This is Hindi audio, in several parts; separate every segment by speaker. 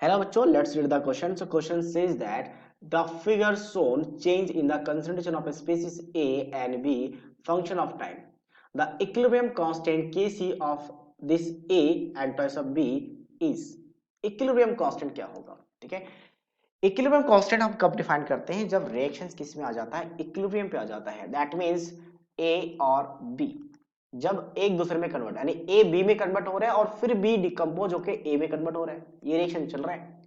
Speaker 1: Hello बच्चों, let's read the question. So question says that the figure shown change in the concentration of a species A and B function of time. The equilibrium constant Kc of this A and twice of B is. equilibrium constant क्या होगा? ठीक है, इक्विलिब्रियम कांस्टेंट हम कब डिफाइन करते हैं? जब रिएक्शंस किस में आ जाता है? इक्विलिब्रियम पे आ जाता है। दैट मींस ए और बी जब एक दूसरे में कन्वर्ट, यानी ए बी में कन्वर्ट हो रहा है और फिर बी डिकम्पोज होकर ए में कन्वर्ट हो रहा है, ये रिएक्शन चल रहा है।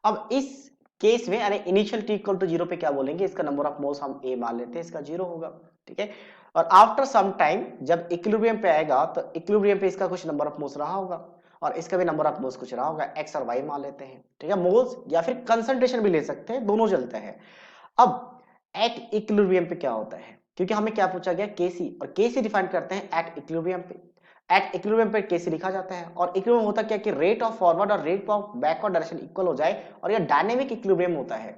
Speaker 1: अब इस केस में यानी initial T equal to zero पे क्या बोलेंगे? इसका नंबर ऑफ मोल्स हम ए मान लेते हैं, इसका जीरो होगा। ठीक है, और आफ्टर सम टाइम जब इक्विलिब्रियम पे आएगा तो इक्विलिब्रियम पे इसका कुछ नंबर ऑफ मोल्स रहा होगा और इसका भी नंबर ऑफ मोल्स कुछ रहा होगा, एक्स और वाई मान लेते हैं। ठीक है, मोल्स या फिर कंसंट्रेशन भी ले सकते हैं, दोनों चलते हैं। अब एट इक्विलिब्रियम पे क्या होता है? क्योंकि हमें क्या पूछा गया? केसी, और केसी डिफाइन करते हैं एट इक्विलिब्रियम पे। एट इक्विलिब्रियम पे केसी लिखा जाता है, और इक्विलिब्रियम होता क्या कि रेट ऑफ फॉरवर्ड और rate of backward direction equal हो जाए, और ये डायनेमिक इक्विलिब्रियम होता है।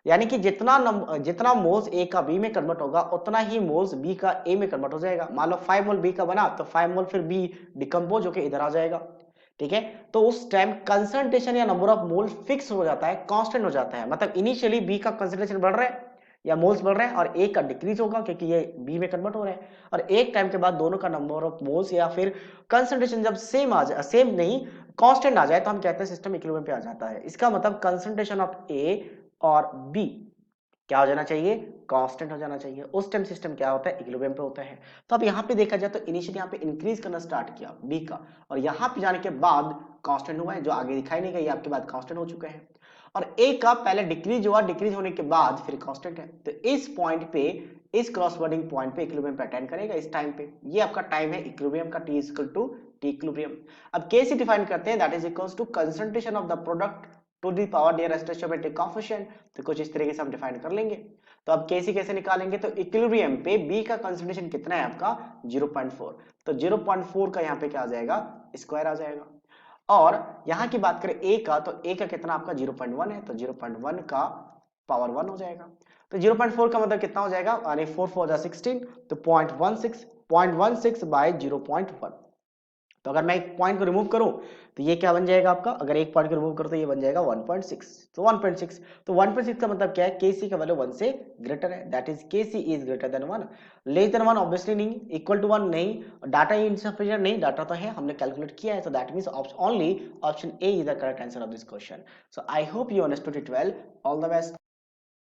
Speaker 1: यानी कि जितना मोल्स ए का बी में कन्वर्ट होगा उतना ही मोल्स बी का ए में कन्वर्ट हो जाएगा। मान लो 5 मोल बी का बना तो 5 मोल फिर बी डिकम्पोज होकर इधर आ जाएगा। ठीक है, तो उस टाइम कंसंट्रेशन या नंबर ऑफ मोल फिक्स हो जाता है, कांस्टेंट हो जाता है। मतलब इनिशियली बी का कंसंट्रेशन बढ़ रहा है या मोल्स बढ़ रहे हैं और ए का डिक्रीज होगा क्योंकि ये बी में कन्वर्ट हो रहा है, और एक टाइम के बाद दोनों का नंबर ऑफ मोल्स या फिर कंसंट्रेशन जब सेम आ जाए, सेम नहीं कांस्टेंट आ जाए, तो हम कहते हैं सिस्टम इक्विलिब्रियम पे आ जाता है। इसका मतलब कंसंट्रेशन ऑफ ए और बी क्या हो जाना चाहिए? कांस्टेंट हो जाना चाहिए। उस टाइम सिस्टम क्या होता है? इक्विलिब्रियम पे होता है। तो अब यहाँ पे देखा जाए तो इनिशियली यहाँ पे इंक्रीज करना स्टार्ट किया बी का, और यहाँ पे जाने के बाद कांस्टेंट हुआ है, जो आगे दिखाई नहीं गई आपके बाद कांस्टेंट हो चुके हैं। और ए का पहले डिक्रीज हुआ, डिक्रीज होने के बाद फिर कांस्टेंट है। तो इस पॉइंट पे, इस क्रॉस वर्डिंग पॉइंट पे इक्विलिब्रियम पे अटेंड करेगा इस टाइम पे। ये आपका टाइम है इक्विलिब्रियम का, T equal to T equilibrium. अब केसी डिफाइन करते हैं, that is equals to concentration of the product to the power nearest stoichiometric coefficient. तो कुछ इस तरीके से हम डिफाइन कर लेंगे। तो अब केसी कैसे निकालेंगे? तो इक्विलिब्रियम पे बी का कंसंट्रेशन कितना है आपका? 0.4। तो 0.4 का यहाँ पे क्या आ जाएगा? स्क्वायर आ जाएगा। और यहां की बात करें ए का, तो ए का कितना आपका? 0.1 है, तो 0.1 का पावर 1 हो जाएगा। तो 0.4 का मतलब कितना हो जाएगा? यानी 4 4 जा 16, तो 0.16 बाय 0.1। तो अगर मैं एक पॉइंट को रिमूव करूं तो ये क्या बन जाएगा आपका? अगर एक पॉइंट को रिमूव करो तो ये बन जाएगा 1.6। तो 1.6, तो 1.6 का मतलब क्या है? केसी का वैल्यू 1 से ग्रेटर है, that is K C is greater than 1। Less than 1 obviously नहीं, इक्वल टू 1 नहीं, डाटा इनसफिशिएंट नहीं, डाटा तो है, हमने कैलकुलेट किया है। तो that means only option A is the correct answer of this question. So I hope you understood it well. All the best.